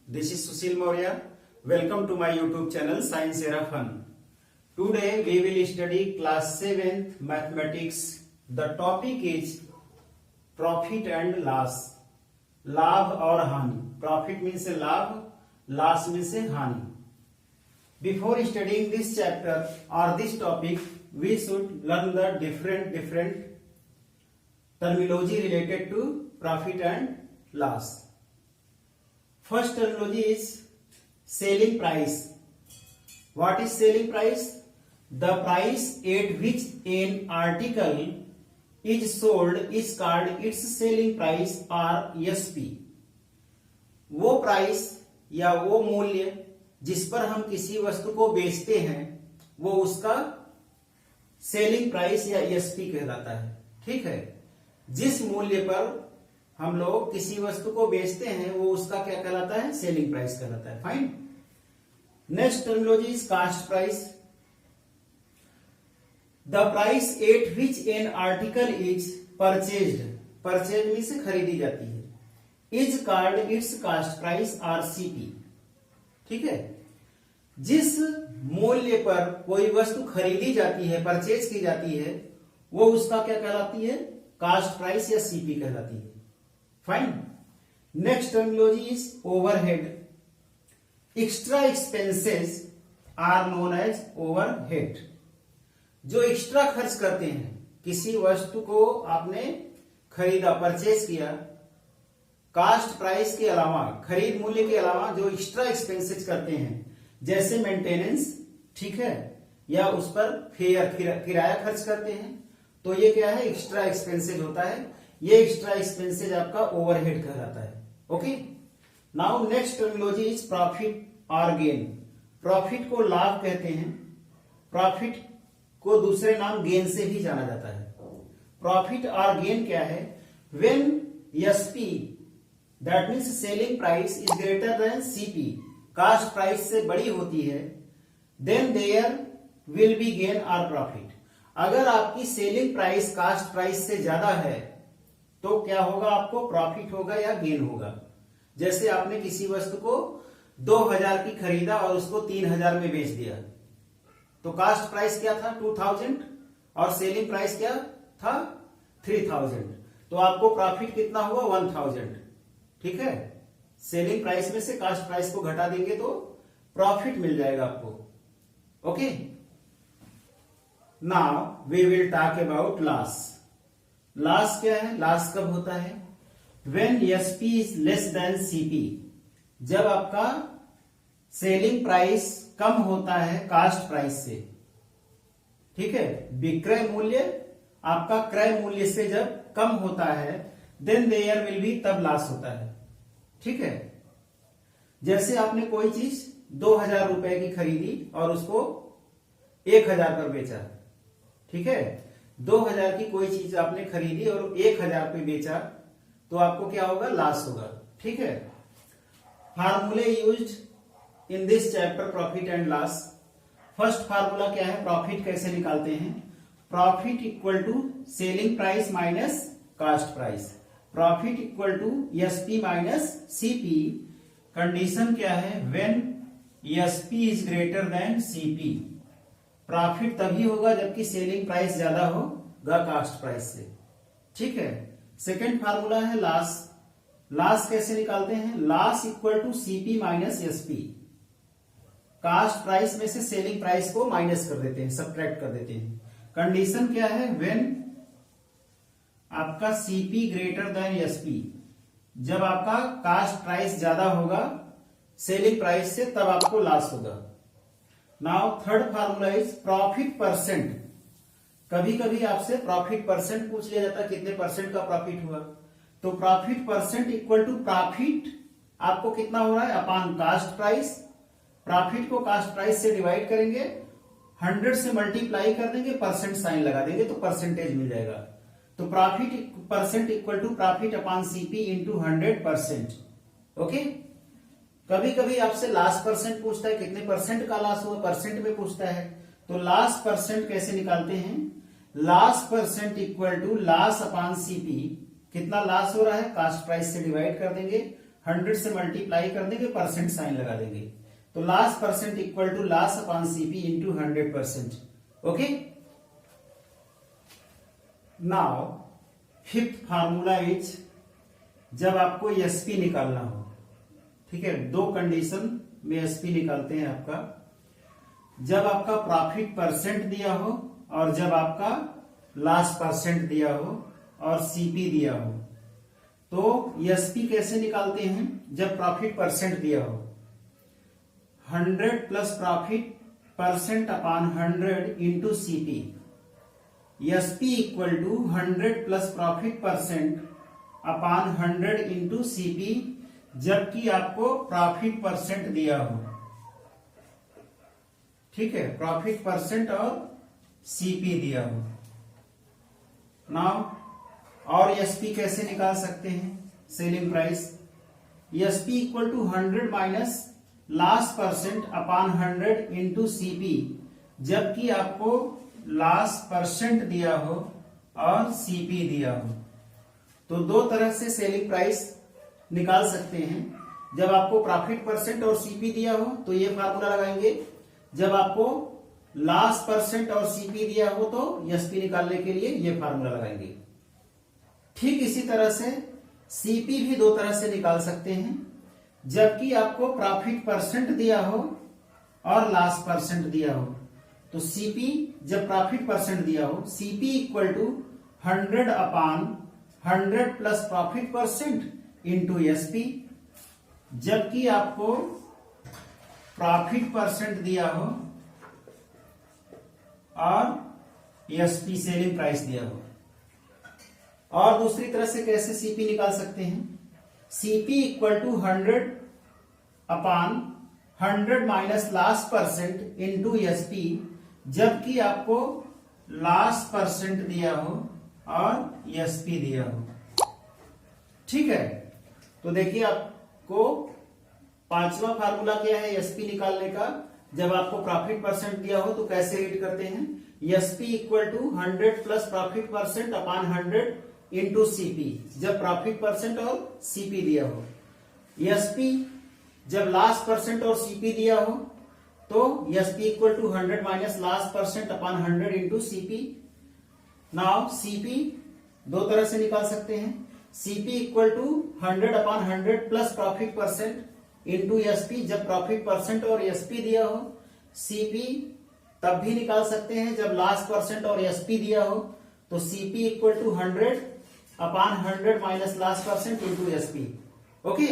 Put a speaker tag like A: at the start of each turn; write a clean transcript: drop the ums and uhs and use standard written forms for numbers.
A: This is Sushil Maurya. Welcome to my YouTube channel Science Era Fun. Today we will study class 7th mathematics. The topic is profit and loss. लाभ और हानि. Profit means लाभ, loss means हानि. Before studying this chapter or this topic, we should learn the different terminology related to profit and loss. First terminology is selling price. What is selling price? The price at which an article is sold is called its selling price or SP. वो price या वो मूल्य जिस पर हम किसी वस्तु को बेचते हैं वो उसका सेलिंग प्राइस या एसपी कहलाता है. ठीक है, जिस मूल्य पर हम लोग किसी वस्तु को बेचते हैं वो उसका क्या कहलाता है? सेलिंग प्राइस कहलाता है. Fine. Next terminology is cost price. The price at which an article is purchased. Purchase means खरीदी जाती है. Is called its cost price or CP. ठीक है, जिस मूल्य पर कोई वस्तु खरीदी जाती है, परचेज की जाती है, वो उसका क्या कहलाती है? कास्ट प्राइस या सीपी कहलाती है. Fine. Next terminology is overhead. Extra expenses are known as overhead. जो एक्स्ट्रा खर्च करते हैं, किसी वस्तु को आपने खरीदा, परचेज किया, कास्ट प्राइस के अलावा, खरीद मूल्य के अलावा जो एक्स्ट्रा एक्सपेंसेस करते हैं, जैसे मेंटेनेंस, ठीक है, या उस पर फेयर किराया खर्च करते हैं, तो ये क्या है? एक्स्ट्रा एक्सपेंसेस होता है. ये एक्स्ट्रा एक्सपेंसेस आपका ओवरहेड कहलाता है. Okay. Now next terminology is profit और गेन. प्रॉफिट को लाभ कहते हैं. प्रॉफिट को दूसरे नाम गेन से भी जाना जाता है. प्रॉफिट और गेन क्या है? When SP that means selling price is greater than CP, cost price से बड़ी होती है, then there will be gain और प्रॉफिट. अगर आपकी सेलिंग प्राइस कास्ट प्राइस से ज्यादा है तो क्या होगा? आपको प्रॉफिट होगा या गेन होगा. जैसे आपने किसी वस्तु को 2000 की खरीदा और उसको 3000 में बेच दिया, तो कास्ट प्राइस क्या था? 2000 और सेलिंग प्राइस क्या था? 3000. तो आपको प्रॉफिट कितना हुआ? 1000. ठीक है, सेलिंग प्राइस में से कास्ट प्राइस को घटा देंगे तो प्रॉफिट मिल जाएगा आपको. Okay. Now we will talk about loss. Loss क्या है? लॉस कब होता है? When SP is less than CP. जब आपका सेलिंग प्राइस कम होता है कास्ट प्राइस से. ठीक है, विक्रय मूल्य आपका क्रय मूल्य से जब कम होता है, देन देयर विल बी, तब लॉस होता है. ठीक है, जैसे आपने कोई चीज 2000 रुपए की खरीदी और उसको 1000 पर बेचा. ठीक है, 2000 की कोई चीज आपने खरीदी और 1000 पे बेचा, तो आपको क्या होगा? लॉस होगा. ठीक है. Formulae used in this chapter profit and loss. First formula क्या है? प्रॉफिट कैसे निकालते हैं? Profit equal to selling price minus cost price. Profit equal to SP minus CP. Condition क्या है? When SP is greater than CP. Profit तभी होगा जबकि सेलिंग प्राइस ज्यादा होगा कास्ट प्राइस से. ठीक है. सेकेंड फार्मूला है लॉस. लॉस कैसे निकालते हैं? Loss equal to CP minus SP. Cost price में से सेलिंग प्राइस को माइनस कर देते हैं, सब्ट्रैक्ट कर देते हैं. कंडीशन क्या है? व्हेन आपका सीपी ग्रेटर देन एसपी. जब आपका कास्ट प्राइस ज्यादा होगा सेलिंग प्राइस से, तब आपको लॉस होगा. Now third formula is profit percent. कभी कभी आपसे प्रॉफिट परसेंट पूछ लिया जाता है, कितने परसेंट का प्रॉफिट हुआ. तो profit percent equal to profit आपको कितना हो रहा है अपॉन कास्ट प्राइस. प्रॉफिट को कास्ट प्राइस से डिवाइड करेंगे, 100 से मल्टीप्लाई कर देंगे, परसेंट साइन लगा देंगे तो परसेंटेज मिल जाएगा. तो profit percent equal to profit upon CP into 100%. Okay. कभी कभी आपसे लॉस परसेंट पूछता है, कितने परसेंट का लॉस हुआ, परसेंट में पूछता है. तो लॉस परसेंट कैसे निकालते हैं? Loss percent equal to loss upon CP. कितना लॉस हो रहा है? कास्ट प्राइस से डिवाइड कर देंगे, 100 से मल्टीप्लाई कर देंगे, परसेंट साइन लगा देंगे, तो loss percent equal to loss upon CP into 100%। Okay, now fifth formula is, जब आपको एसपी निकालना हो, ठीक है, दो कंडीशन में एसपी निकालते हैं आपका, जब आपका प्रॉफिट परसेंट दिया हो और जब आपका लॉस परसेंट दिया हो और सीपी दिया हो। तो एसपी कैसे निकालते हैं? जब प्रॉफिट परसेंट दिया हो, 100 plus profit percent upon 100 into CP, SP equal to 100 plus profit percent upon 100 into CP, जबकि आपको प्रॉफिट परसेंट दिया हो, ठीक है, प्रॉफिट परसेंट और सीपी दिया हो। नाउ और एसपी कैसे निकाल सकते हैं? Selling price, SP equal to 100 minus loss percent upon 100 into CP, जबकि आपको लॉस परसेंट दिया हो और सीपी दिया हो। तो दो तरह से सेलिंग प्राइस निकाल सकते हैं। जब आपको प्रॉफिट परसेंट और सीपी दिया हो तो ये फार्मूला लगाएंगे, जब आपको लॉस परसेंट और सीपी दिया हो तो एसपी निकालने के लिए ये फार्मूला लगाएंगे। ठीक इसी तरह से सीपी भी दो तरह से निकाल सकते हैं, जबकि आपको प्रॉफिट परसेंट दिया हो और लॉस परसेंट दिया हो। तो सीपी जब प्रॉफिट परसेंट दिया हो, CP equal to 100 upon 100 plus profit percent into SP, जबकि आपको प्रॉफिट परसेंट दिया हो और एसपी सेलिंग प्राइस दिया हो। और दूसरी तरह से कैसे सीपी निकाल सकते हैं? CP equal to 100 upon 100 minus loss percent into SP, जबकि आपको लॉस परसेंट दिया हो और एसपी दिया हो। ठीक है, तो देखिए आपको पांचवा फार्मूला क्या है एसपी निकालने का। जब आपको प्रॉफिट परसेंट दिया हो तो कैसे रीड करते हैं? SP equal to 100 plus profit percent upon 100 into CP, जब प्रॉफिट परसेंट और सीपी दिया हो। एसपी जब लॉस परसेंट और सीपी दिया हो तो SP equal to 100 minus loss percent upon 100 into CP. Now CP दो तरह से निकाल सकते हैं, CP equal to 100 upon 100 plus profit percent into SP, जब प्रॉफिट परसेंट और एसपी दिया हो। सीपी तब भी निकाल सकते हैं जब लॉस परसेंट और एसपी दिया हो, तो CP equal to 100 upon 100 minus loss percent into SP. Okay.